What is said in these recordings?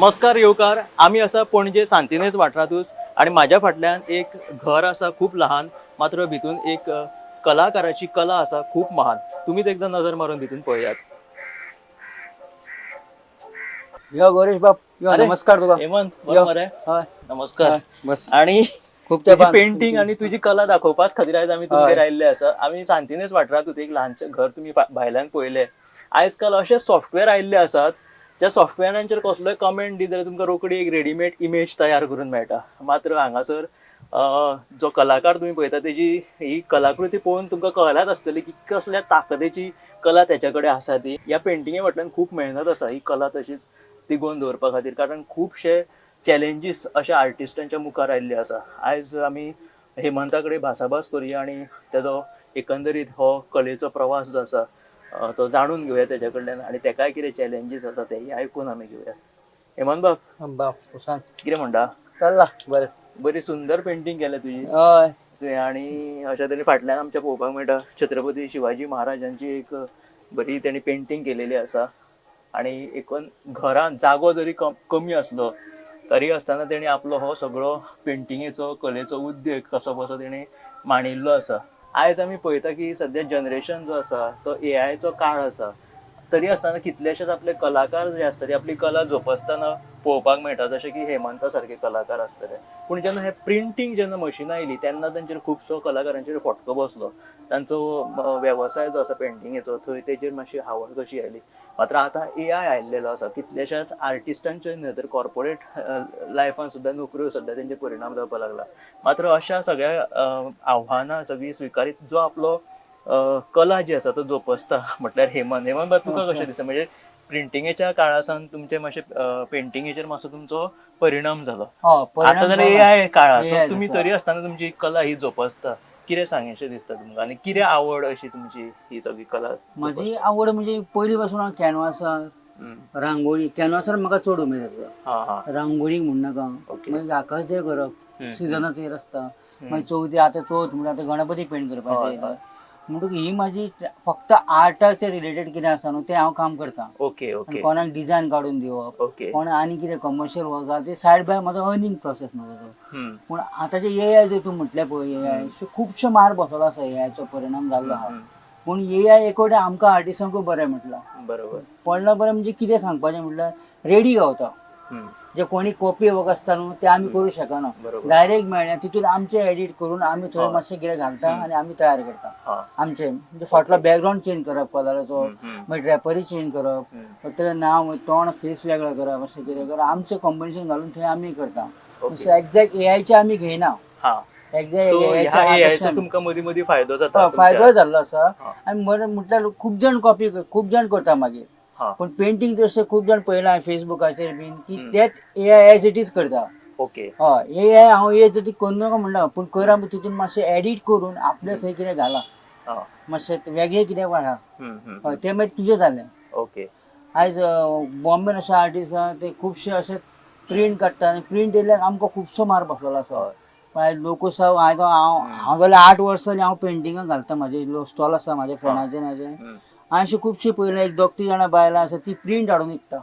नमस्कार येवकार. आम्ही असा पणजे सांतिनेज वाठारांतूच आणि माझ्या फाटल्यान एक घर असा खूप लहान, मात्र भितून एक कलाकाराची कला असा खूप महान. तुम्हीच एकदा नजर मारून भितून पळयात. यो गौरीश बाप यो अरे, नमस्कार तुका. हेमंत यो. बरोबर आहे. हय नमस्कार. हय, बस आणि खूप तुझी तेंपान पेंटिंग आणि तुझी कला दाखोवपाच खातीर आयज आमी तुमगेर हय. आयिल्ले आसा. आमी सांतिनेज वाठारांतूच एक ल्हानशें घर तुमी भायल्यान पळयलें. आयज काल अशे सॉफ्टवेअर आयिल्ले आसात ज्या सॉफ्टवेअरांचेर कसलोय कमेंट दी जाल्यार तुमकां रोखडी एक रेडीमेड इमेज तयार करून मेळटा. मात्र हांगासर जो कलाकार तुम्ही पळयता तेजी ही कलाकृती पळोवन तुमकां कळल्यात आसतली की कसल्या ताकदेची कला तेच्या कडेन आसा ती. ह्या पेंटिंगे फाटल्यान खूब मेहनत आसा ही कला तशीच तिगोवन दवरपा खातीर, कारण खुबशे चॅलेंजीस अशा आर्टिस्टांच्या मुखार आयिल्ले आसा. आयज आमी हेमंता कडेन भासाभास करुया आणि तेजो एकंदरीत हो कलेचो प्रवास जो आसा तो जाणून घेवया तेच्या कडल्यान आणि तेकाय कितें चॅलेंजीस आसा तेय आयकून आमी घेवया. हेमंत बाप सांग कितें म्हणटा? चल्ला बरें. बरी सुंदर पेंटिंग केल्या तुजी हय तुवें, आणि अशा तरेन फाटल्यान आमच्या पळोवपाक मेळटा छत्रपती शिवाजी महाराजांची एक बरी तेणी पेंटिंग केलेली आसा. आणि एकूण घरान जागो जरी कमी आसलो तरी आसतना तेणी आपलो हो सगळो पेंटिंगेचो कलेचो उद्देग कसो कसो तेणी मांडिल्लो आसा. आयज आमी पळयता की सद्या जनरेशन जो आसा तो एआयचो काळ आसा, तरी आसतना कितलेशेच आपले कलाकार जे आसता ते आपली कला जोपासतना पळोवपाक मेळटा, जशे की हेमंता सारके कलाकार आसतले. पूण जेन्ना हे प्रिंटींग जेन्ना मशिनां आयली तेन्ना तांचेर खुबसो कलाकारांचेर फटको बसलो. तांचो वेवसाय जो आसा पेंटिंगेचो थंय तेजेर मातशी हावळ कशी आयली. मात्र आतां एआय आयिल्लो आसा. कितलेशाच आर्टिस्टांचे न्हय तर कॉर्पोरेट लायफान सुद्दां नोकऱ्यो सद्या तेंचे परिणाम जावपाक लागला. मात्र अशा सगळ्या आव्हानां सगळी स्विकारीत जो आपलो कला जी आसा तो जोपासता म्हटल्यार हेमंत तुका कशें दिसता? म्हणजे प्रिंटिंगेच्या काळासान तुमचे मातशे पेंटिंगेचेर मातसो तुमचो परिणाम जालो. आता जाल्यार एआय काळ आसा, तुमी तरी आसतना तुमची कला ही जोपासता. कितें सांगेशें दिसता तुमकां आणि कितें आवड अशी तुमची ही सगळी कला? माझी आवड म्हणजे पयली पासून हांव कॅनवासार रांगोळी कॅनवासार म्हाका चड उमेद आसा. रांगोळी म्हणनाका मागीर आकाशदेव करप सिजनाचेर आसता. मागीर चवथी आतां चवथ म्हणजे आतां गणपती पेंट करपाचें म्हणटकीर ही माझी फक्त आर्टाचे रिलेटेड कितें आसा न्हू तें हांव काम करता. Okay okay. कोणाक डिझायन काडून दिवप, ओके. कोणाक आनी कितें कमर्शियल वर्क आसा ते सायड बाय म्हाजो अर्निंग प्रोसेस म्हाजो तो. पूण आतांचे एआय जे तूं म्हटलें पळय एआय खुबशे मार बसलो आसा एआयचो परिणाम जाल्लो आहा. पूण एआय एकोडे आमकां आर्टिस्टांकूय बरें म्हटलां. बरोबर. पडला बरें म्हणजे कितें सांगपाचें म्हटल्यार रेडी गावता. जे कोणी कॉपी वर्क आसता न्हू ते आमी करूं शकना. डायरेक्ट मेळ्ळें तितून आमचें एडिट करून आमी थंय मातशें कितें घालता आनी आमी तयार करता. आमचें म्हणजे फाटलो बॅकग्रावंड चेंज करप कलराचो, मागीर ड्रॅपरी चेंज करप, तें नांव तोंड फेस वेगळो करप, अशें कितें करप आमचें कॉम्बिनेशन घालून थंय आमी करता. एक्झॅक्ट एआयचे आमी घेयना. तुमकां मदीं मदीं फायदो जाता. फायदो जाल्लो आसा. आनी म्हटल्यार खूब जाण कॉपी खूब जाण करता मागीर. पण पेंटिंग तशें खूब जाण पळयलां फेसबुकाचेर बीन की तेच एआय एज इट इज करता. ओके. हय एआय हांव एज इट इज करूं म्हणना, पूण करा तितून मातशें एडिट करून आपले थंय कितें घाला मातशें वेगळें कितें वाडा. हय तें मागीर तुजें जालें. ओके. आयज बॉम्बेन अशे आर्टिस्ट आसा ते खुबशे अशे प्रिंट काडटा आनी प्रिंट येयल्यार आमकां खुबसो मार बसलेलो आसा. आयज लोकोत्सव हांव जाल्यार 8 वर्सां हांव पेंटिंगां घालता. म्हाजे स्टॉल आसा म्हाज्या फ्रेंडाचें म्हाजें. हांवें अशी खुबशी पळयल्या. एक 2-3 जाणां बायलां आसा ती प्रिंट हाडून विकता.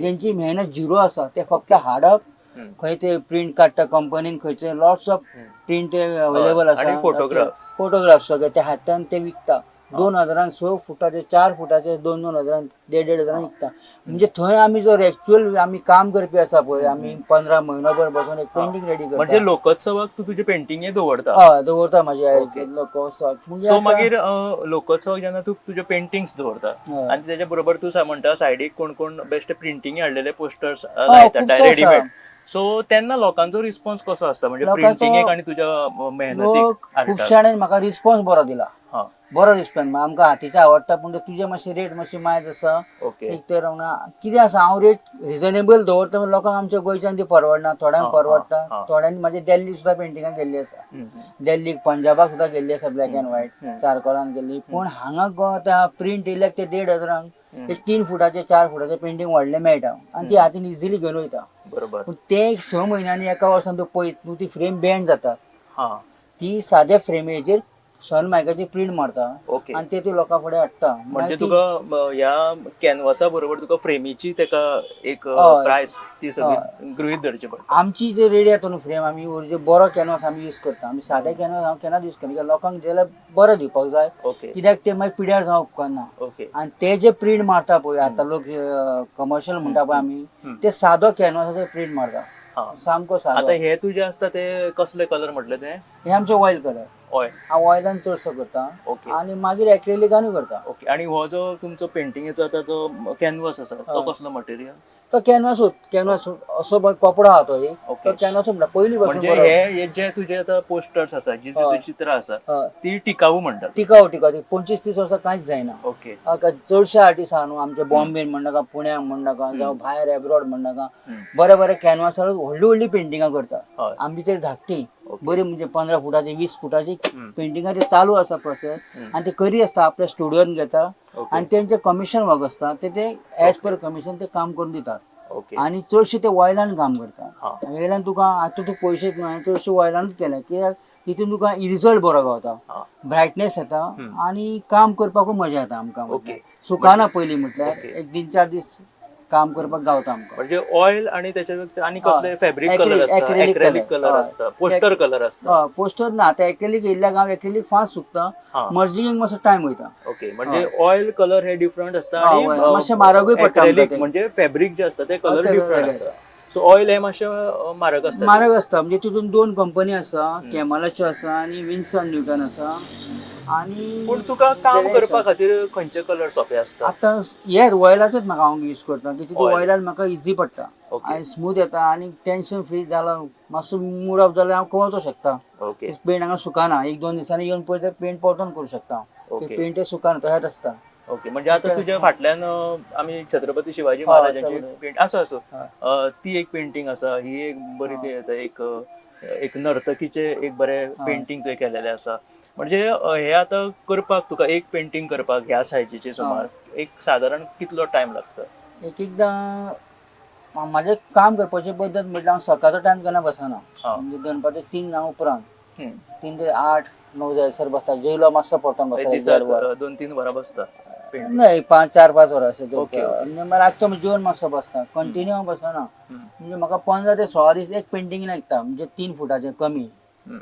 जेंची मेहनत झिरो आसा ते फक्त हाडप, खंय ते प्रिंट काडटा कंपनीन, खंयचे लॉट्स ऑफ प्रिंट अवेलेबल आसा, फोटोग्राफ्स सगळे ते हाडटा आनी ते विकता. 2000 6 फुटाचे 4 फुटाचे 2,000 1,500 विकता. म्हणजे थंय आमी जो एक्चुअल आमी काम करपी आसा पळय आमी 15 म्हयनोभर बसून एक पेंटिंग रेडी करता. म्हणजे लोकोत्सवाक तूं तुजे पेंटिंगे दवरता? हय दवरता म्हाजे लोकोत्सव. सो मागीर लोकोत्सव जेन्ना तूं तुजे पेंटिंग्स दवरता आनी तेच्या बरोबर तूं म्हणटा सायडीक कोण कोण बेश्टे प्रिंटिंगे हाडलेले पोस्टर्स लायता रेडीमेड, सो तेन्ना लोकांचो रिस्पॉन्स कसो आसता? म्हणजे प्रिंटिंगेक आनी तुज्या मेहनतीक? खूब जाणांनी म्हाका रिस्पॉन्स बरो दिला. बरो रिस्पॉन्स आमकां हातीचे आवडटा. पूण तुजे मातशी रेट मातशी मायज आसा. एक तर कितें आसा हांव रेट रिजनेबल दवरता. लोकांक आमच्या गोंयच्यान ती परवडना. थोड्यांक परवडटा. थोड्यांनी म्हाजे दिल्ली सुद्दां पेंटिंगां केल्ली आसा. दिल्लीक पंजाबाक सुद्दां केल्ली आसा ब्लॅक एंड व्हायट चारकोलान केल्ली. पूण हांगा आतां प्रिंट येयल्याक ते 1,500 एक 3 फुटाचे 4 फुटाचे पेंटिंग व्हडले मेळटा आनी ती हातीन इजिली घेवन वयता. पूण ते 6 म्हयन्यांनी 1 वर्सान तूं पळयत न्हू ती फ्रेम बँड जाता. ती साद्या फ्रेमीचेर सनमायकाची प्रिंट मारता ओके आणि ते तू लोकां फुडें हाडटा. म्हणजे तुका ह्या कॅनवासा बरोबर तुका फ्रेमीची तेका एक हय. प्रायस ती सगळी गृहीत धरची पडटा. आमची जे रेडी येता न्हू फ्रेम आमी ओरिजिनल बरो कॅनवास आमी यूज करता. आमी सादे कॅनवास हांव केन्नाच यूज करना, कित्याक लोकांक जाल्यार बरो दिवपाक जाय, ओके कित्याक ते मागीर पिड्यार जावं उपकारना. ओके आणि ते जे प्रिंट मारता पळय आतां लोक कमर्शियल म्हणटा पळय आमी, ते सादो कॅनवासाचेर प्रिंट मारता, हा सामको सादो. आता हे तुझे असता ते कसले कलर म्हटले ते हे आमचे ऑयल कलर, ऑय हांव ऑयलान चडसो करता ओके आणि मागीर एक्रेलिकानूय करता. ओके आणि हो जो तुमचो पेंटिंगेचो आता जो कॅनवास आसा तो कसलो मटेरियल तो कॅनवास असो कपडो आहा तो एक, ओके. तो कॅनवास म्हणटा पयलीं पासून म्हणजे बरो. हे जे तुझे आता पोस्टर्स आसा जी तुझी चित्रां आसा हय. ती टिकाऊ म्हणटात. टिकाऊ ती 25-30 वर्सां कांयच जायना. ओके चडशे आर्टिस्ट आहा न्हू आमचे बॉम्बेन म्हणनाका, पुण्याक म्हणनाका, जावं भायर एब्रॉड म्हणनाका, बरे बरे कॅनवासार व्हडली व्हडली पेंटिंगां करता. हय आमची तर धाकटी ओके. बरी म्हणजे 15 फुटाची 20 फुटाची पेंटिंगां ते चालू आसा प्रोसेस, आणि ते करी आसता आपल्या स्टुडियोन घेता ओके. आणि तेंचे कमिशन वर्क आसता ते एज पर कमिशन ते काम करून दितात. ओके आणि चडशे ते ऑयलान काम करतात. हा ऑयलान तुका आतां तूं पयशे चडशे ऑयलानूच केले, कित्याक तितून तुका रिजल्ट बरो गावता, हा ब्रायटनेस येता आणि काम करपाकूय मजा येता आमकां. ओके. सुकाना पयलीं म्हटल्यार ओके. एक 3-4 दीस काम करपाक गावता आमकां. म्हणजे ऑइल आणि त्याच्या व्यतिरिक्त आणि कसले हय. फॅब्रिक Acrylic- कलर असता, acrylic ॲक्रेलिक color. कलर हय. असता, पोस्टर कलर असता. पोस्टर ना आता एक्रेलिक येयल्या गांव एक्रेलिक फास्ट सुकता, हा मर्जिंग मातसो टायम वयता. ओके म्हणजे ऑइल कलर हे डिफरंट असता हय, आणि हय. मातशें म्हारगूय पडटा आमकां acrylic ते. म्हणजे फॅब्रिक जे असता ते कलर ते डिफरंट वेगळे. असता. सो ऑइल हे मातशे म्हारग असता. म्हारग आसता, म्हणजे तितून 2 कंपनी आसा, कॅमलाच्यो आसा आणि विन्सन न्यूटन आसा. आणि पण तुका काम जे करपा आसा. खातीर खंयचे कलर सोपे असता? आतां हे ऑयलाचोच म्हाका हांव यूज करता, की तितून Oil. ऑयलान म्हाका इझी पडटा ओके. आणि स्मूथ येता आणि टेन्शन फ्री जाला, मातसो मूड ऑफ जाल्यार हांव कवचो शकता. ओके पेंट हांगा सुकाना, 1-2 दिसांनी येवन पळय तर पेंट परतून करूं शकता हांव. ओके. ते पेंट सुकाना तशेंच आसता. ओके म्हणजे आता तुझ्या फाटल्यान आम्ही छत्रपती शिवाजी हय, महाराजांची सगळे. पेंट असो हय. ती एक पेंटिंग आसा, ही एक बरी ती येता, एक नर्तकीचे एक बरे पेंटिंग तुवें केलेले आसा. म्हणजे हे आता करपाक तुका एक पेंटिंग करपाक ह्या सायजीचे सुमार एक साधारण कितलो टाइम लागता? एकदां म्हाजें काम करपाची पद्दत म्हटल्यार हांव सकाळचो टायम केन्ना बसना, हा. म्हणजे दनपारचे 3 जावं उपरांत, हम्म. 3 ते 8-9 जायसर बसता. जेयलो मातसो पडटोन बसता, 1-1.5 वर. दिसाक 2-3 वरां बसता पेंटिंग. नाही 4-5 वरां अशें ओके, ओके. म्हणजे रातचो जेवण मातसो बसता, कंटिन्यू हांव बसना. म्हणजे म्हाका 15 ते 16 दीस एक पेंटिंग लागता, म्हणजे 3 फुटाचें कमी.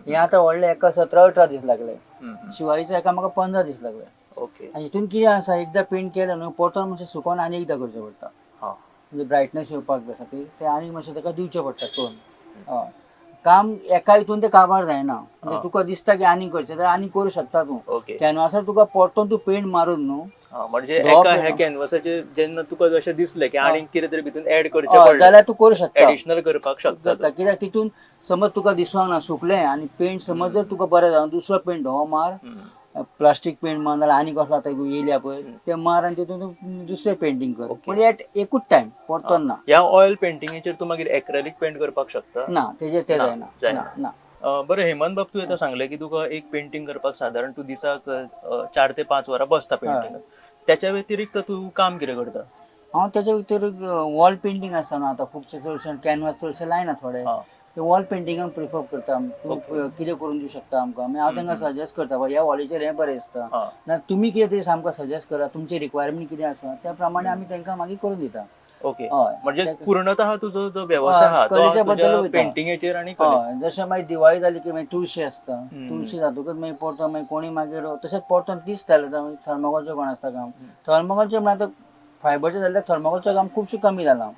हे आतां व्हडले एका 17-18 दीस लागले. शिवाजीच्या एका म्हाका 15 दीस लागले. ओके आणि हितून कितें आसा, एकदां पेंट केलें न्हू परतून मातशें सुकोवन आनी एकदां करचें पडटा, हा म्हणजे ब्रायटनेस येवपाक खातीर ते आनी मातशें ताका दिवचें पडटा टोन. हय, काम एका हितून ते काबार जायना, म्हणजे तुका दिसता की आनी करचें तर आनी करूं शकता तूं. ओके कॅनवासार तुका परतून तूं पेंट मारून न्हू, म्हणजे एका ह्या कॅनवासाचेर जेन्ना तुका जशें दिसलें की आनी कितें तरी भितून ऍड करचें हय, पडलें जाल्यार तूं करूं शकता. एडिशनल करपाक शकता तूं. कित्याक तितून समज तुका दिसोंक ना सुकलें आनी पेंट समज जर तुका बरें जावन दुसरो पेंट हो मार, प्लास्टीक पेंट मार नाल्यार आनी कसलो आतां येयल्या पळय ते मार आणि तितून तूं दुसरें पेंटिंग कर, पूण एट एकूच टायम परतून ना. ह्या ऑयल पेंटिंगेचेर तूं मागीर एक्रेलिक पेंट करपाक शकता? ना, तेजेर ते ना, जायना. ना. बरें हेमंत बाब, तूं आतां सांगलें की तुका एक पेंटिंग करपाक सादारण तूं दिसाक 4 ते 5 वरां बसता पेंटिंगाक. त्याच्या व्यतिरिक्त तूं काम कितें करता? हांव तेच्या भितर वॉल पेंटिंग आसा न्हू, आतां खुबशे चडशे कॅनवास चडशे लायना थोडे, हा ते वॉल पेंटिंगाक प्रिफर करता. तूं कितें करून दिवं शकता आमकां, मागीर हांव तांकां सजेस्ट करता ह्या वॉलीचेर हें बरें दिसता, हा ना तुमी कितें तरी आमकां सजेस्ट करा, तुमची रिक्वायरमेंट कितें आसा त्या प्रमाणे आमी तांकां मागीर करून दिता. ओके हय. म्हणजे पूर्णतः तुजो जो व्यवसाय आहा तो कलेच्या बद्दल तुज्या वयता. पेंटिंगेचेर आणि हय, जशें मागीर दिवाळी जाली की मागीर तुळशी आसता, तुळशी जातकच मागीर परतून मागीर कोणी मागीर तशेंच परतून तीच स्टायल येता. मागीर थर्माकोलचें कोण आसता काम, थर्माकोलचें म्हणल्यार आतां फायबरचें जाल्यार थर्माकोलचें काम खुबशें कमी जालां.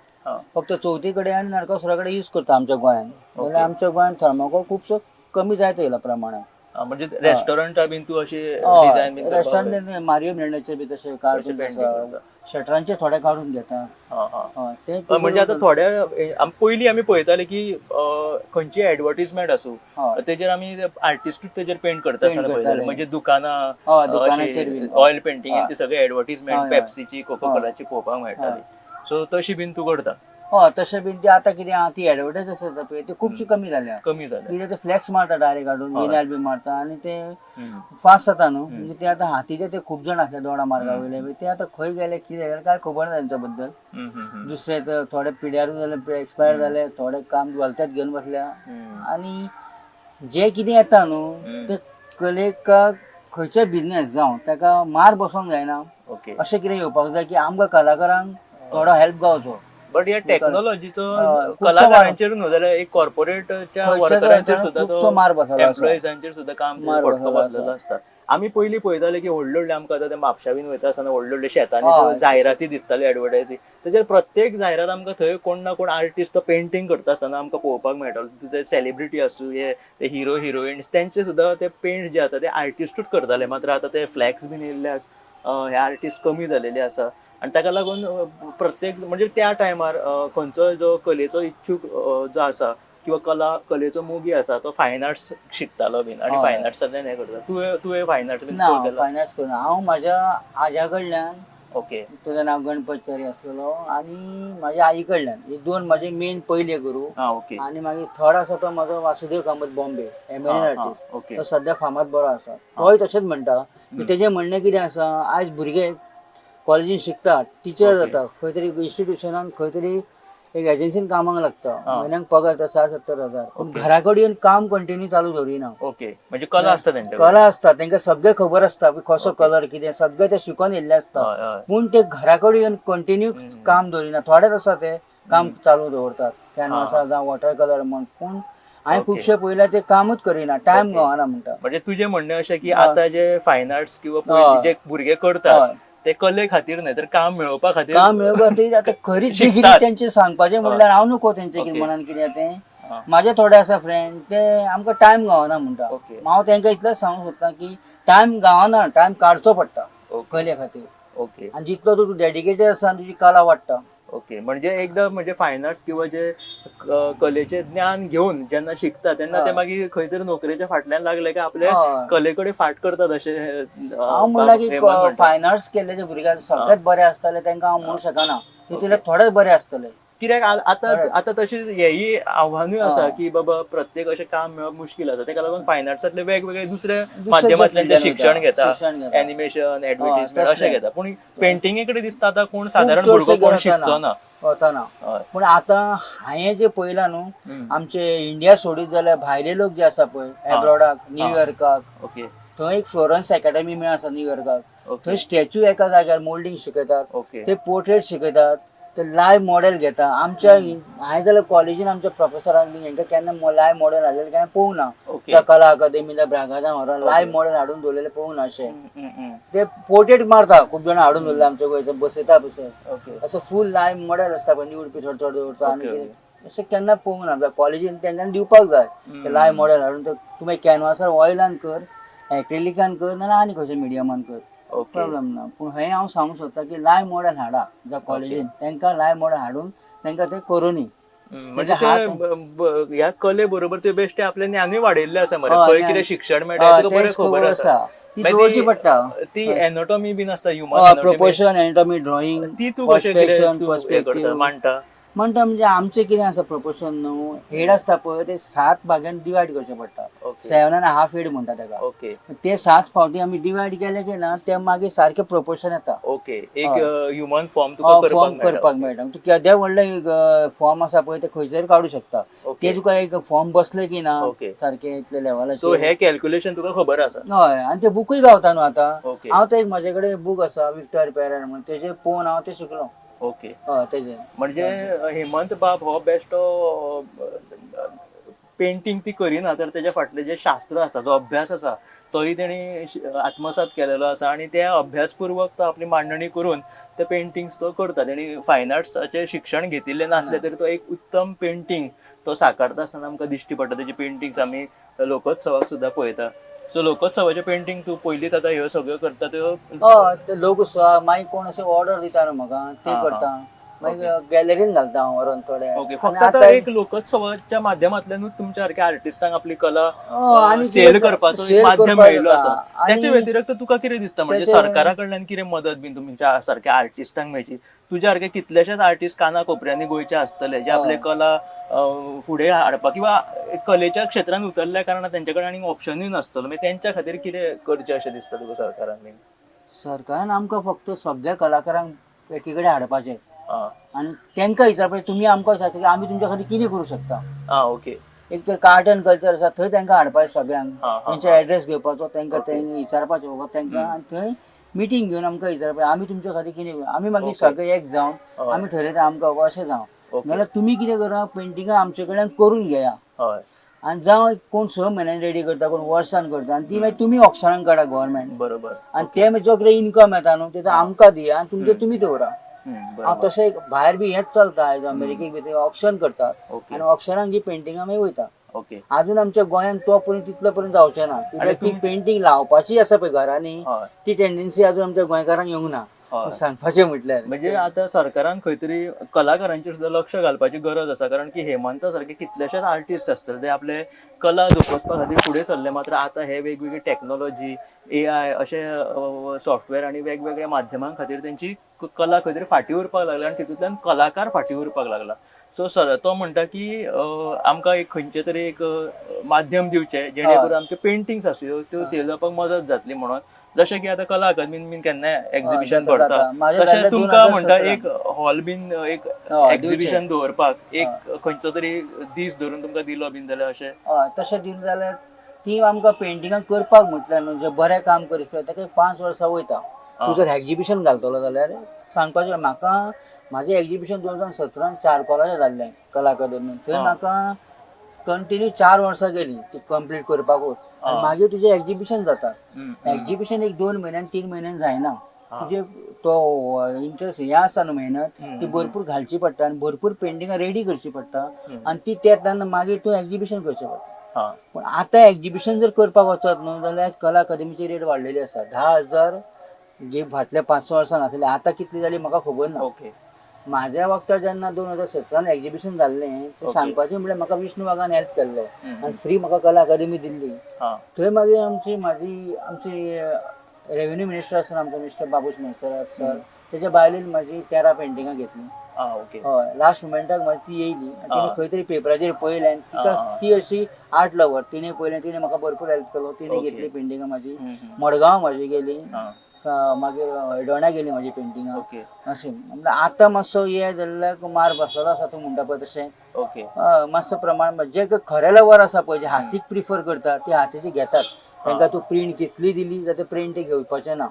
फक्त चवथी कडेन आनी नरकासुरा कडेन यूज करता आमच्या गोंयांत, जाल्यार आमच्या गोंयांत थर्माकोल खुबसो कमी जायत येयला प्रमाणान. म्हणजे रेस्टॉरंटा बीन तूं अशी डिझायन बीन रेस्टॉरंट मारियो मिरणाचे बी तशें कार्टून आसा, शटरांचे थोडे काडून घेता. ते म्हणजे आता थोड्या पयलीं आमी पळयताले की खंयची एडवर्टिजमेंट आसूं तेजेर आमी आर्टिस्टूच तेजेर पेंट करता आसतना पळयताले, म्हणजे दुकानां ऑयल पेंटिंग ती सगळी एडवर्टिजमेंट पेप्सीची कोका कोलाची पळोवपाक मेळटाली. सो तशी बीन तूं करता? हय, तशें बीन ते आतां कितें आहा ती एडवर्टायज आसता पळय ती खुबशी कमी जाल्या. कित्याक ते फ्लॅक्स मारता डायरेक्ट हाडून, विनायल बी मारता आनी ते फास्ट जाता न्हू. म्हणजे ते आतां हातीचे ते खूब जाण आसले दोडा मार्गा वयले ते आतां खंय गेले कितें जालें काय खबर ना तेंच्या बद्दल. दुसरे थोडे पिड्यारूय जाले, एक्सपायर जाले, थोडे काम वलत्यात घेवन बसल्या. आनी जे कितें येता न्हू ते कलेक खंयचो बिझनेस जावं ताका मार बसोंक जायना ओके. अशें कितें येवपाक जाय की आमकां कलाकारांक थोडो हेल्प गावचो. बट ह्या टेक्नॉलॉजीचो खुबसो कलाकारांचेर न्हू जाल्यार एक कॉर्पोरेटच्या खंयच्या वर्करांचेर तरा सुद्धा खुबसो तो मार बसलो आसा. एम्प्लॉईजांचेर सुद्धा काम मार फटको बसलो बसलेलो आसा. असता. आमी पयलीं पळयताले की व्हडले व्हडले आमकां आतां ते म्हापशा बीन वयता आसतना व्हडले व्हडले शेतांनी हय, त्यो जायराती दिसताल्यो एडवर्टायजी. तेजेर प्रत्येक जायरात आमकां थंय कोण ना कोण आर्टिस्ट तो पेंटिंग करता आसतना आमकां पळोवपाक मेळटालो. ते सेलिब्रिटी आसूं ते हिरो हिरोईन्स तेंचे सुद्धा ते पेंट जे आसा ते आर्टिस्टूच करताले. मात्र आतां ते फ्लॅक्स बीन येयल्याक हे आर्टिस्ट कमी जालेले आसा. आनी ताका लागून प्रत्येक म्हणजे त्या टायमार खंयचोय जो कलेचो इच्छूक जो आसा किंवा कलेचो मोगी आसा तो फायन आर्ट्स शिकतालो बीन आनी हय. फायन आर्ट्सांतल्यान हें करता. तुवें फायन आर्ट्स बीन ना स्कोर केला? फायनान्स करून हांव म्हाज्या आज्या कडल्यान, ओके. तेजें नांव गणपत च्यारी आसलेलो, आनी म्हाज्या आई कडल्यान. हे दोन म्हाजे मेन पयले गुरू. ओके. आनी मागीर थर्ड आसा तो म्हाजो Vasudev Kamat Bombay, eminent artist. Okay. तो सद्या फामाद बरो आसा. तोय तशेंच म्हणटा की तेजें म्हणणें कितें आसा, आयज भुरगे कॉलेजीन शिकतात, टीचर ओके. जाता, खंय तरी इन्स्टिट्यूशनान खंय तरी एक एजन्सीन कामाक लागता, हा. म्हयन्याक पगार 60-70 हजार. पूण ओके. घरा कडेन काम कंटिन्यू चालू दवरिना. ओके म्हणजे कला आसता तेंचे कला आसता, तांकां सगळें खबर आसता की कसो ओके. कलर कितें सगळें ते शिकून येयल्ले आसता. हय हय. पूण ते घरा कडेन कंटिन्यू काम दवरिना. थोडेच आसा ते काम चालू दवरतात, कॅनवासार जावं वॉटर कलर म्हण. पूण हांवें ओके. खुबशे पयल्या ते कामूच करिना, टायम ओके. गावना म्हणटा. म्हणजे तुजें म्हणणें अशें की हय. आतां जे फायन आर्ट्स किंवा हय. पयलीं जे भुरगे करतात हय. ते कले खातीर न्हय तर काम मेळोवपा खातीर काम मेळोवपा खातीर आतां खरीच शिकतात. डिग्री तेंचे सांगपाचें म्हणल्यार हांव नको तेंचे ओके. कितें मनान कितें तें. हा. म्हाजे थोडे आसा फ्रेंड ते आमकां टायम गावना म्हणटा. ओके. हांव तांकां इतलेंच सांगूंक सोदतां की टायम गावना, टायम काडचो पडटा ओके. कले खातीर. ओके. आनी जितलो तूं डेडिकेटेड आसा आनी तुजी कला वाडटा. ओके म्हणजे एकदा म्हणजे फायन आर्ट्स किंवा जे कलेचे ज्ञान घेऊन जेन्ना शिकता तेन्ना ते हय. मागीर खंय तरी नोकरेच्या फाटल्यान लागले की आपल्या हय. कलेकडे फाट करतात अशें हांव म्हणला की हेमंत म्हणटा. फायन आर्ट्स केल्ले भुरगे सगळेंच बरे आसतले तांकां हांव म्हणूं शकना. तितूंतले थोडेच बरे आसतले. कित्याक आतां तशी हेही आव्हानूय आसा हय. की बाबा प्रत्येक अशें काम मेळप मुश्कील आसा. ताका लागून फायन आर्ट्सांतले वेगवेगळे दुसरे दुसरे माध्यमांतल्यान ते field शिक्षण वयता, घेता, शिक्षण घेता. एनिमेशन एडवर्टिजमेंट तसलें. अशें घेता. पूण पेंटिंगे कडेन दिसता आतां कोण सादारण खूब भुरगो चडशे कोण वचना. शिकचो ना. वचना. हय. पूण आतां हांवें जे पयलां न्हू, आमचे इंडिया सोडीत जाल्यार भायले लोक जे आसा पळय एब्रॉडाक, न्यूयॉर्काक, ओके. थंय एक फ्लोरन्स अकॅडमी म्हणून आसा न्यूयॉर्काक. ओके. थंय स्टॅच्यू एका जाग्यार मोल्डिंग शिकयतात, ओके. ते पोर्ट्रेट शिकयतात, ते लायव्ह मॉडेल घेता. आमच्या हांवें जाल्यार कॉलेजीन आमच्या प्रोफेसरान बी हांकां केन्ना लायव्ह मॉडेल हाडलेले केन्ना पळोवंक ना. ओके. त्या कला अकादेमीला ब्रागादां व्हरोन लायव्ह मॉडेल हाडून दवरलेले पळोवंक ना अशें. हम्म. ते पोर्ट्रेट मारता खूब जाणां हाडून दवरले आमच्या गोंयचे बसयता पळय. ओके. असं फूल लायव्ह मॉडेल आसता पळय निवडपी थोडे थोडे दवरता आनी ओके, कितें अशें केन्ना पळोवंक ना. कॉलेजीन तेंच्यांनी दिवपाक जाय ते लायव्ह मॉडेल हाडून. तूं मागीर कॅनवासार ऑयलान कर, एक्रिलिकान कर नाल्यार आनी खंयच्या मिडियमान कर, ओके. प्रॉब्लेम ना. पूण हें हांव सांगूंक सोदतां की लायव्ह मॉडेल हाडा जावं कॉलेजीन, तांकां लायव्ह मॉडेल हाडून तांकां ते करोनी. म्हणजे ते ह्या कले बरोबर ते बेश्टे आपले ज्ञानूय वाडयल्ले आसा मरे. हय, खंय ज्ञान. कितें शिक्षण मेळटा तुका बरें तेच खबर आसा. ती दवरची पडटा. ती एनाटॉमी बीन आसता ह्युमन प्रोपोर्शन, एनाटॉमी, ड्रॉइंग, ती तूं कशें पर्स्पेक्शन, कितें तूं हें करता मांडटा? म्हणटा म्हणजे आमचें कितें आसा प्रोपोर्शन न्हू, हेड आसता पळय ते 7 भागांत डिवायड करचें पडटा. ओके. 7.5 हेड म्हणटा ताका. ओके. ते 7 फावटी आमी डिवायड केले की ना ते मागीर सारके प्रोपोर्शन येता. ओके. एक ह्युमन फॉर्म तुका फॉर्म करपाक मेळटा. तूं केदें व्हडले फॉर्म आसा पळय ते खंयसर काडू शकता. ओके. ते तुका एक फॉर्म बसले की ना ओके. सारके इतले सो लेवलाचे. हे कॅल्क्युलेशन तुका खबर आसा? हय. आनी ते बुकूय गावता न्हू आतां. ओके. हांव ते म्हाजे कडेन बूक आसा विक्टर पेरन म्हणून, तेजे पळोवन हांव ते शिकलो. ओके. हय तेजे. म्हणजे हेमंत बाब हो बेश्टो पेंटिंग ती करिना तर तेच्या फाटलें जे शास्त्र आसा जो अभ्यास आसा तोय तेणी आत्मसात केलेलो आसा आनी त्या अभ्यासपूर्वक तो आपली मांडणी करून ते पेंटिंग्स तो करता. तेणी फायन आर्ट्साचें शिक्षण घेतिल्लें नासलें तरी तो एक उत्तम पेंटिंग तो साकारता आसतना आमकां दिश्टी पडटा. तेजी पेंटिंग्स आमी लोकोत्सवाक सुद्दां पळयता. सो लोकोत्सवाचे पेंटिंग तूं पयलींच आतां ह्यो सगळ्यो करता त्यो? हय ते लोकोत्सव मागीर कोण अशें ऑर्डर दिता न्हू म्हाका ते करता. मागीर गॅलरीन घालता हांव व्हरोन थोडे. ओके. फक्त आतां एक लोकोत्सवाच्या माध्यमांतल्यानूच तुमच्या सारक्या आर्टिस्टांक आपली कला सेल करपाचो एक माध्यम मेळिल्लो आसा. त्याच्या व्यतिरिक्त तुका कितें दिसता म्हणजे सरकारा कडल्यान कितें मदत बीन तुमच्या सारक्या आर्टिस्टांक मेळची? तुज्या सारके कितलेशेच आर्टिस्ट काना कोपऱ्यांनी गोंयचे आसतले जे आपले कला फुडें हाडपाक किंवा कलेच्या क्षेत्रांत उतरल्या कारणान तेंचे कडेन आनीक ऑप्शनूय नासतलो. मागीर तेंच्या खातीर कितें करचें अशें दिसता तुका सरकारान बीन? सरकारान आमकां फक्त सगळ्या कलाकारांक एकी कडेन हाडपाचें आं. आनी तांकां विचारपाचें तुमी आमकां विचारता की आमी तुमच्या खातीर कितें करूं शकता. ओके. एक तर आर्ट एंड कल्चर आसा थंय तांकां हाडपाचें सगळ्यांक हा, हा, तेंचे एड्रेस घेवपाचो तांकां ते विचारपाचें बाबा तांकां आनी थंय मिटींग घेवन आमकां विचारपाचें आमी तुमच्या खातीर कितें करूं आमी मागीर सगळे एक जावन आमी थरयता आमकां अशें जावं ओके. नाल्यार तुमी कितें करा पेंटिंगां आमचे कडल्यान करून घेया हय आनी जावं कोण 6 म्हयन्यांनी रेडी करता कोण वर्सान करता आनी ती मागीर तुमी ऑप्शनाक काडा गव्हर्मेंट बरोबर. आनी ते जो कितें इन्कम येता न्हू तें आमकां दिया आनी तुमचें तुमी दवरा बरोबर. हांव तशें एक भायर बी हेंच चलता आयज अमेरिकेक बी ते ऑप्शन करतात ओके. आनी ऑप्शनाक जी पेंटिंगां मागीर वयता ओके. अजून आमच्या गोंयांत तो पर्यंत तितलो पर्यंत जावचें ना कित्याक ती पेंटिंग लावपाची आसा पळय घरांनी हय ती टेंडन्सी अजून आमच्या गोंयकारांक येवंक ना हय. सांगपाचें म्हटल्यार म्हणजे आता सरकारान खंय तरी कलाकारांचेर सुद्दां लक्ष घालपाची गरज आसा कारण की हेमंत सारखे कितलेशेच आर्टिस्ट आसतले ते आपले कला जोपासपा खातीर फुडें सरले मात्र आतां हे वेगवेगळी टेक्नॉलॉजी AI अशे सॉफ्टवेअर आनी वेगवेगळ्या माध्यमां खातीर तेंची कला खंय तरी फाटीं उरपाक लागला आनी तितूंतल्यान कलाकार फाटीं उरपाक लागला सो तो म्हणटा की आमकां एक खंयचे तरी एक माध्यम दिवचें जेणे करून आमच्यो पेंटिंग्स आसल्यो त्यो सेल जावपाक मदत जातली म्हणून जशें की आता कला अकादमीन बीन केन्नाय एक्झिबिशन भरता तशें तुमकां म्हणटा एक हॉल बीन एक एक्झिबिशन दवरपाक एक खंयचो तरी दीस धरून तुमकां दिलो बीन जाल्यार अशें हय तशें दिलें जाल्यार ती आमकां पेंटिंगां करपाक म्हटल्यार न्हू जे बरें काम करीत ताका 5 वर्सां वयता तूं जर एक्झिबिशन घालतलो जाल्यार सांगपाचें म्हाका म्हाजें एक्झिबिशन 2017 चारकोलाचें जाल्लें कला अकादमीन थंय म्हाका कंटिन्यू 4 वर्सां गेली ती कंप्लीट करपाकूच आनी मागीर तुजें एक्झिबिशन जाता एक्झिबिशन एक 2 म्हयन्यान 3 म्हयन्यान जायना तुजे तो इंटरेस्ट हें आसा न्हू मेहनत ती भरपूर घालची पडटा आनी भरपूर पेंटिंगां रेडी करची पडटा आनी ती तेन्ना मागीर तूं एक्झिबिशन करचें पडटा पूण आतां एक्झिबिशन जर करपाक वचत न्हू जाल्यार कला अकादमीची रेट वाडलेली आसा 10,000 जी फाटल्या 5 वर्सां आसली आतां कितली जाली म्हाका खबर ना ओके म्हाज्या वक्तार जेन्ना 2017 एक्झिबिशन जाल्लें तें सांगपाचें म्हळ्यार म्हाका विष्णू वागान हेल्प केल्लो आनी फ्री म्हाका कला अकादमी दिल्ली थंय मागीर आमची रेव्हेन्यू मिनिस्टर आसतना आमचो मिस्टर बाबूश मेहसर सर तेच्या बायलेन म्हाजी 13 पेंटिंगां घेतली हय लास्ट मुमेंटाक म्हाजी ती येयली आनी तिणें खंय तरी पेपराचेर पळयलें आनी तिका ती अशी आर्ट लवर तिणें पळयलें तिणें म्हाका भरपूर हेल्प केलो तिणें घेतली पेंटिंगां म्हाजी मडगांव म्हाजी गेली मागीर हळडोणा गेली म्हाजी पेंटिंगां अशें म्हणजे आतां मातसो हे जाल्ल्याक मार बसलो आसा तूं म्हणटा पळय तशें मातसो प्रमाण जे खरे लवर आसा पळय जे हातीक प्रिफर करता ते हातीची घेतात तांकां तूं प्रिंट कितली दिली जाल्यार प्रिंट घेवपाचें ना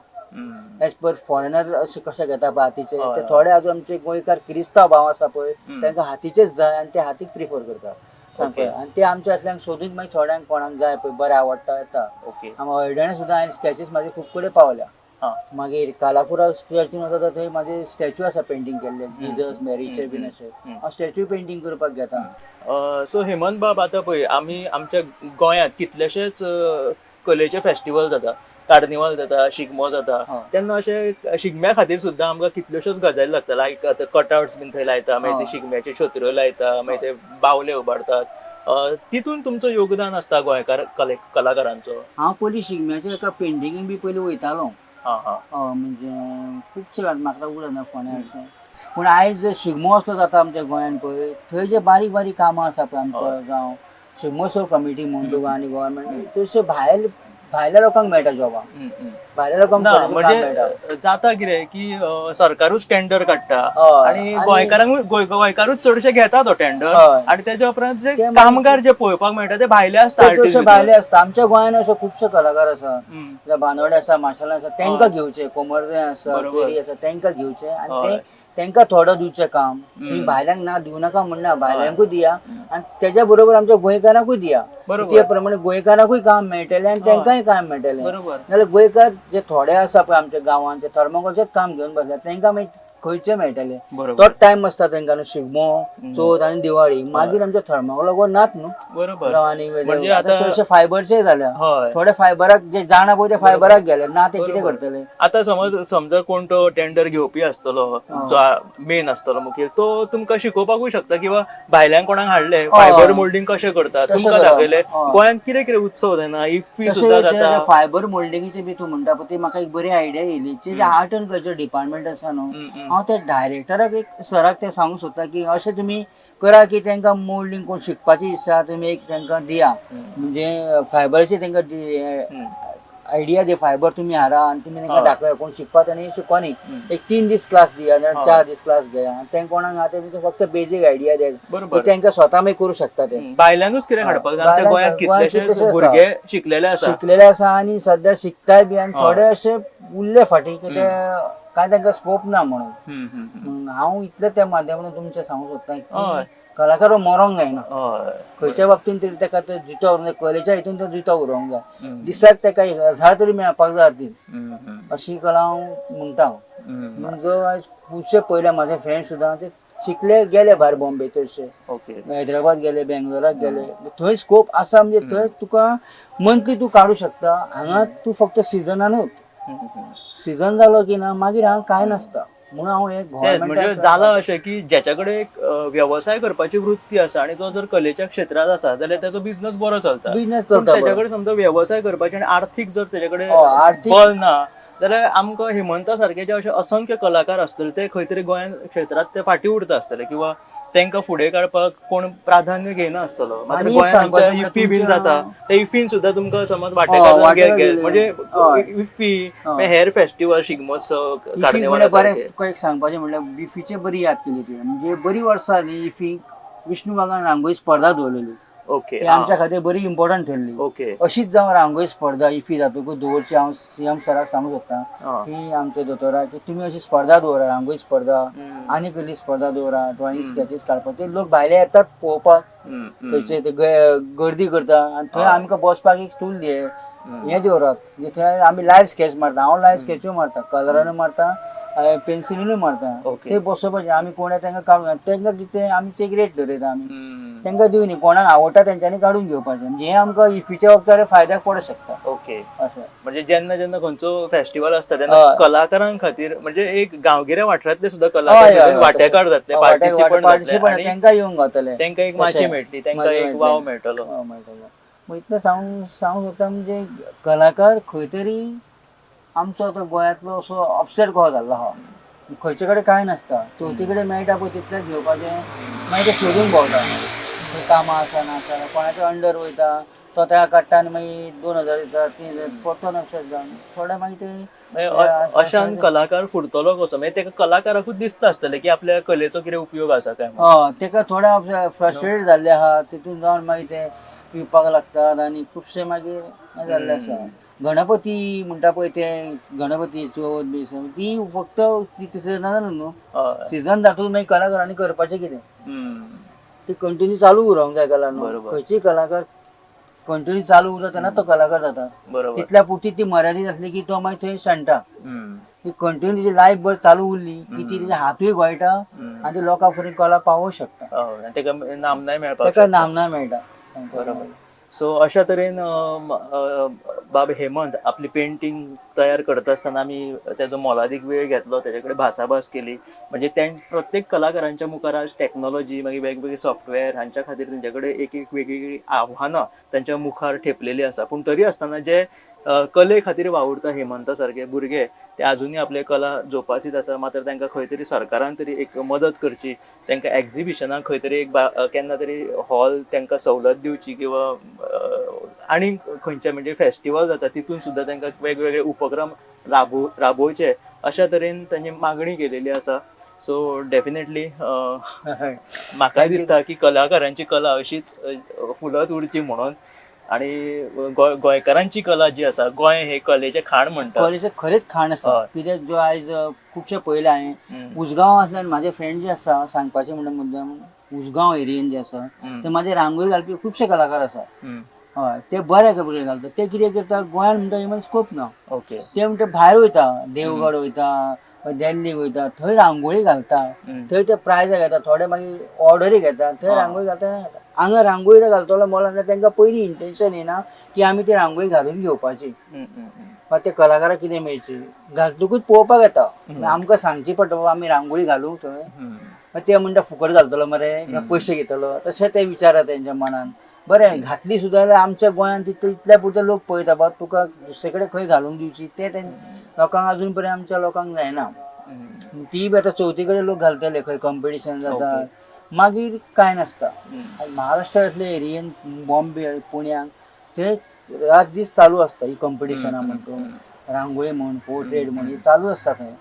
एज पर फॉरेनर अशें कशें घेता पळय हातीचे ते थोडे अजून आमचे गोंयकार क्रिस्तांव भाव आसा पळय तांकां हातीचेच जाय आनी ते हातीक प्रिफर करता आनी ते आमच्यातल्यान सोदून मागीर थोड्यांक कोणाक जाय पळय बरें आवडटा येता हळडणे सुद्दां हांवें स्केचीस म्हाजे खूब कडेन पावल्या मागीर कालापुरा चर्चीन वता थंय म्हाजे स्टॅच्यू आसा पेंटींग केल्ले जिजस मेरीचे बीन अशे हांव स्टॅच्यू पेंटींग करपाक घेता सो हेमंत बाब आतां पळय आमी आमच्या गोंयांत कितलेशेच कलेचे फेस्टिवल जाता कार्निवल जाता शिगमो जाता तेन्ना अशें शिगम्या खातीर सुद्दां आमकां कितल्योश्योच गजाली लागता लायक आतां कटआउट्स बीन थंय लायता मागीर ते शिगम्याच्यो छत्र्यो लायता मागीर ते बावले उबारतात तितून तुमचो योगदान आसता गोंयकार कलाकारांचो हांव पयलीं शिगम्याच्या एका पेंटिंगेक बी पयलीं वयतालो म्हणजे खुबशे म्हाका उडना फोण्या अशें पूण आयज शिगमो असलो जाता आमच्या गोंयांत पळय थंय जे बारीक बारीक कामां आसा पळय आमच्या जावं शिगमोत्सव कमिटी म्हूण तुका आनी गोवोरमेंट चडशे भायल्या लोकांक मेळटा जॉबां भायल्या लोकांक म्हणजे जाता कितें की सरकारूच टेंडर काडटा आनी गोंयकारूच चडशे घेता तो टेंडर आनी तेच्या उपरांत जे कामगार जे पळोवपाक मेळटा ते भायले आसता भायले आसता आमच्या गोंयांत अशे खुबशे कलाकार आसा बांदोडे आसा माशेलां आसा तांकां घेवचे कोमरजे आसा केरी आसा तांकां घेवचे आनी तांकां थोडं दिवचें काम तुम्ही भायल्यांक ना दिवं नाका म्हणना भायल्यांकूय दिया आनी तेच्या बरोबर आमच्या गोंयकारांकूय दिया ते प्रमाणे गोंयकारांकूय काम मेळटलें आनी तांकांय काम मेळटलें नाल्यार गोंयकार जे थोडे आसा पळय आमच्या गांवांत जे थर्मोकोलचेच काम घेवन बसल्यात तांकां मागीर खंयचे मेळटले तोच टायम आसता तांकां न्हू शिगमो चवथ आनी दिवाळी मागीर आमच्या थर्मोकोल नात न्हू आनी चडशे फायबरचे जाल्या थोडे फायबराक जे जाणा पळय ते फायबराक गेले ना ते कितें करतले आतां समजा कोण तो टेंडर घेवपी आसतलो जो मेन आसतलो मुखेल तो तुमकां शिकोवपाकूय शकता किंवा भायल्यान कोणाक हाडले फायबर मोल्डिंग कशें करता तुमकां दाखयले गोंयांत कितें कितें उत्सव जायना इफ्फी सुद्दां जाता फायबर मोल्डिंगेचे बी तूं म्हणटा पळय ती म्हाका एक बरी आयडिया येयली जे आर्ट एंड कल्चर डिपार्टमेंट आसा न्हू हांव त्या डायरेक्टराक एक सराक ते सांगूंक सोदता की अशें तुमी करा की तांकां मोल्डिंग कोण शिकपाची इच्छा तुमी एक तांकां दिया म्हणजे फायबराची तांकां आयडिया दे फायबर तुम्ही हारा आणि तुम्ही तांकां हय. दाखया कोण शिकपाक आनी शिकवा न्ही हम्म. एक 3 दीस क्लास दिया नाजाल्यार हय. 4 दीस क्लास घेया आनी तें कोणाक आहा ते फक्त बेजीक आयडिया दे बरोबर. तेंकां स्वता मागीर करूं शकता ते भायल्यानूच कितें हय. हाडपाक जाय? आमच्या भायल्यान गोंयांत गोंयांत कितलेशेच कितलेशे आसा. भुरगे शिकलेले आसा. शिकलेले आसा आणि सध्या शिकताय बी आणि हय. थोडे असे उरले फाटी की ते काय तांकां स्कोप ना म्हणून हम्म, हम्म, हम्म. मग हांव इतले त्या माध्यमांतून तुमचे सांगू सोदतां हय. की कलाकार हो मरोंक जायना हय. खंयच्या बाबतीन तरी ताका तो जितो म्हणजे कलेच्या हितून तो जितो उरोंक जाय हम्म. दिसाक ताका 1000 तरी मेळपाक जाय ती हम्म, हम्म. अशी कला हांव म्हणटा हम्म. मग जो आयज खुबशे पयले म्हाजे फ्रेंड सुद्दां ते शिकले गेले भायर बॉम्बे चडशे ओके. हैदराबाद गेले बेंगलोराक गेले थंय स्कोप आसा म्हणजे थंय तुका मंथली तू काडू शकता हांगा तू फक्त सिजनानूच हम्म, हम्म. सीझन जालो की ना मागीर हांगा काय नासता म्हणून हांव एक तेच म्हणजे जाला अशें की ज्याच्याकडे एक व्यवसाय करपाची वृत्ती आसा आणि तो जर कलेच्या क्षेत्रात आसा जाल्यार त्याचो बिझनस बरो चलता. बिझनस पण चलता त्याच्याकडे समजा व्यवसाय करपाचे आणि आर्थीक जर त्याच्याकडे आर्थीक- बळ ना जाल्यार आमकां हेमंता सारखे जे अशे असंख्य कलाकार आसतले ते खंय तरी गोंयान क्षेत्रात ते फाटी उरता आसतले किंवा तांकां फुडें काडपाक कोण प्राधान्य घेयना आसतलो. मात्र आनी एक गोंयान आमच्या सांगपाचें इफ्फी बीन तुमच्या- जाता त्या इफ्फीन सुद्दां तुमकां समज वांटेकार वांटेकार गेले गेले. म्हणजे हय. इफ्फी हय. हेर फेस्टिवल शिगमोत्सव इफी कार्निवाल म्हणजे बरें सारके. तुका एक सांगपाचें म्हणल्यार बिफीचे बरी याद केली तुवें म्हणजे बरी वर्सां न्ही इफी विष्णू बागान रांगोळी स्पर्धा दवरलेली ओके. ती आमच्या खातीर बरी इम्पॉर्टंट ठरली ओके. अशीच जावन रांगोळी स्पर्धा इफी जातकूच दवरची हांव सीएम सराक सांगू सोदतां हा. की आमच्या दोतोरा की तुमी अशी स्पर्धा दवरा रांगोळी स्पर्धा हम्म. आनी कसली स्पर्धा दवरा ड्रॉइंग स्केचीस काडपाक ते लोक भायले येतात पळोवपाक हम्म, हम्म. थंयचे ते गर्दी करता आनी थंय हय. आमकां बसपाक एक स्टूल दे हें दवरात म्हणजे थंय आमी लायव्ह स्केच मारता हांव लायव्ह स्केचूय मारता कलरानूय मारता पेन्सिलीनूय मारता ओके. ते बसोवपाचें आमी कोण तांकां काडून तांकां कितें आमची एक रेट धरयता आमी हम्म. तांकां दिवनी कोणाक आवडटा तेंच्यांनी काडून घेवपाचें म्हणजे हें आमकां इफीच्या वक्तार फायद्याक पडूंक शकता ओके. असं म्हणजे जेन्ना जेन्ना खंयचो फेस्टिवल आसता तेन्ना हय. कलाकारां खातीर म्हणजे एक गांवगिऱ्या वाठारांतले सुद्धा हय, कलाकार हय, तितून हय, वांटेकार जातले पार्टिसिपंट पार्टिसिपंट जातले तांकां येवंक गावतले तांकां एक माची मेळटली तांकां एक वाव मेळटलो. मग इतलें सांगूंक सोदता म्हणजे कलाकार खंय तरी आमचो आतां गोंयांतलो असो अपसेट कहो जाल्लो आहा खंयचे कडेन कांय नासता चवथी कडेन मेळटा पळय तितलेंच घेवपाचें मागीर ते सोदून भोंवता खंय कामां आसा ना आसा कोणाच्या अंडर वयता तो ताका काडटा आनी मागीर 2000 दिता 3000 परतो अपसेट जावन थोडे मागीर ते अशान कलाकार फुडतलो कसो मागीर ताका कलाकाराकूच दिसता आसतलें की आपल्या कलेचो कितें उपयोग आसा काय म्हणून. ताका थोडे फ्रस्ट्रेट जाल्ले आहा तितून जावन मागीर ते पिवपाक लागतात आनी खुबशे मागीर हें जाल्ले आसा गणपती म्हणटा पळय ते गणपती चवथ बी ती फक्त सिजनानूच न्हू हय. सीझन जातूच मागीर कलाकारांनी करपाचें कितें हम्म. ती कंटिन्यू चालू उरोंक जाय कला न्हू बरोबर. खंयचीय कलाकार कंटिन्यू चालू उरता तेन्ना तो कलाकार जाता बरोबर. तितल्या पुरती ती मर्यादीत आसली की तो मागीर थंय शांटा हम्म. ती कंटिन्यू तिची लायफ भर चालू उरली की ती तिचे हातूय गोळटा हम्म. आनी ती लोकां पर्यंत कला पावोवंक शकता हय. आनी ताका नामनाय मेळपाक ताका शकता. नामना मेळटा बरोबर. सो अशा तरेन बाब हेमंत आपली पेंटिंग तयार करता आसतना आमी तेजो मोलादीक वेळ घेतलो तेजे कडेन भासाभास केली म्हणजे प्रत्येक कलाकारांच्या मुखार आज टेक्नॉलॉजी मागीर वेगवेगळे सॉफ्टवेअर हांच्या खातीर तेंचे कडेन एक एक वेगवेगळी आव्हानां तांच्या मुखार ठेपलेली आसा पूण तरी आसतना जे कले खातीर वावुरता हेमंता सारके भुरगे ते आजुनूय आपले कला जोपासीत आसा मात्र तांकां खंय तरी सरकारान तरी एक मदत करची तांकां एक्झिबिशनाक खंय तरी एक केन्ना तरी हॉल तांकां सवलत दिवची किंवा आनी खंयचे म्हणजे फेस्टिवल जाता तितून सुद्दां तांकां वेगवेगळे उपक्रम राबोवचे अशा तरेन तांची मागणी केलेली आसा सो डेफिनेटली म्हाकाय दिसता की कलाकारांची कला अशीच फुलत उरची म्हणून आनी गोंयकारांची कला जी आसा गोंय हे कलेचें खाण म्हणटा कॉलेजचं खरेंच खाण आसा हय. कित्याक जो आयज खुबशे पयले हांवें उसगांवांतल्यान म्हाजे फ्रेंड जे आसा सांगपाचें म्हणल्यार मुद्दम उसगांव एरियेन जे आसा ते म्हाजे रांगोळी घालपी खुबशे कलाकार आसा हय ते बरे कपडे घालतात ते कितें करता गोंयान म्हणटा इवन स्कोप ना ओके. ते म्हणटा भायर वयता देवगड वयता दिल्ली वयता थंय रांगोळी घालता थंय ते प्रायज घेता थोडे मागीर ऑर्डरी घेता थंय रांगोळी घालता हांगा रांगोळी घालतलो मोला तांकां पयलीं इंटेंशन येना की आमी ती रांगोळी घालून घेवपाची ते कलाकाराक कितें मेळची घालतकूच पळोवपाक येता आमकां सांगची पडटा आमी रांगोळी घालूं थंय ते म्हणटा फुकट घालतलो मरे पयशे घेतलो तशें ते विचारा तेंच्या मनान बरें घातली सुद्दां जाल्यार आमच्या गोंयांत इतल्या पुरते लोक पळयता बा तुका दुसरे कडेन खंय घालूंक दिवची ते लोकांक अजून पर्यंत आमच्या लोकांक जायना ती बी आतां चवथी कडेन लोक घालतले खंय कॉम्पिटिशन जाता मागीर कांय नासता महाराष्ट्रांतले एरियेन बॉम्बे पुण्याक ते रात दीस चालू असता ही कॉम्पिटिशनां म्हणतो, रांगोळी म्हण, पोर्ट्रेट म्हण, ही चालू असता थंय.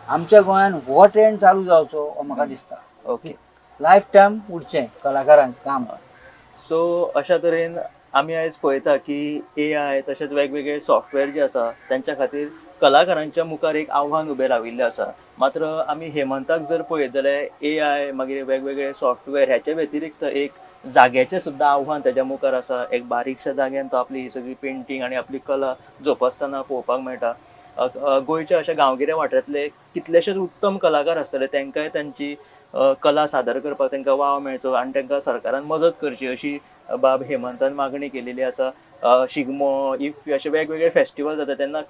आमच्या गोंयान हो ट्रेंड चालू जावचो हो म्हाका दिसता. ओके. लायफ टायम उरचें कलाकारांक काम. सो अशा तरेन आमी आयज पळयता की AI तशेंच वेगवेगळे सॉफ्टवेअर जे आसा त्यांच्या खातीर कलाकारांच्या मुखार एक आव्हान उबें राविल्लें आसा. मात्र आमी हेमंताक जर पळयत जाल्यार AI मागीर वेगवेगळे सॉफ्टवेअर ह्याचे व्यतिरिक्त एक जाग्याचें सुद्दां आव्हान तेज्या मुखार आसा. एक बारीकशा जाग्यान तो आपली ही सगळी पेंटींग आनी आपली कला जोपासतना पळोवपाक मेळटा. गोंयच्या अशा गांवगिऱ्या वाठारांतले कितलेशेच उत्तम कलाकार आसतले तांकांय तांची कला सादर करपाक तांकां वाव मेळचो आनी तांकां सरकारान मदत करची अशी बाब हेमंतान मागणी केलेली आसा. शिगमो, इफ्फी अशे वेगवेगळे फेस्टिवल जाता तेन्ना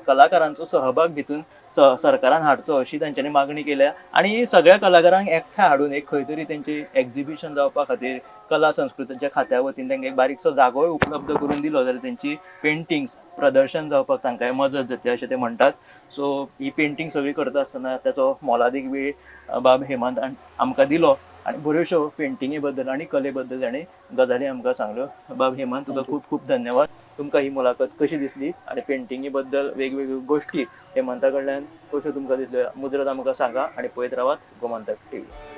कलाकारांचो सहभाग भितून सरकारान हाडचो अशी तांच्यांनी मागणी केल्या. आनी सगळ्या कलाकारांक एकठांय हाडून एक खंय तरी तेंची एक्झिबिशन जावपा खातीर कला संस्कृतीच्या खात्या वतीन तांकां एक बारीकसो जागोय उपलब्ध करून दिलो जाल्यार तेंची पेंटिंग्स प्रदर्शन जावपाक तांकांय मजत जातली अशें ते म्हणटात. सो ही पेंटींग सगळी करता आसतना ताचो मोलादीक वेळ बाब हेमंतान आमकां दिलो आनी बऱ्योशो पेंटिंगे बद्दल आनी कले बद्दल ताणें गजाली आमकां सांगल्यो. बाब हेमंत तुका खूब खूब धन्यवाद. तुमकां ही मुलाखत कशी दिसली आनी पेंटिंगे बद्दल वेगवेगळ्यो गोश्टी हेमंता कडल्यान कश्यो तुमकां दिसल्यो मुजरत आमकां सांगा आनी पळयत रावात गोमंतक TV.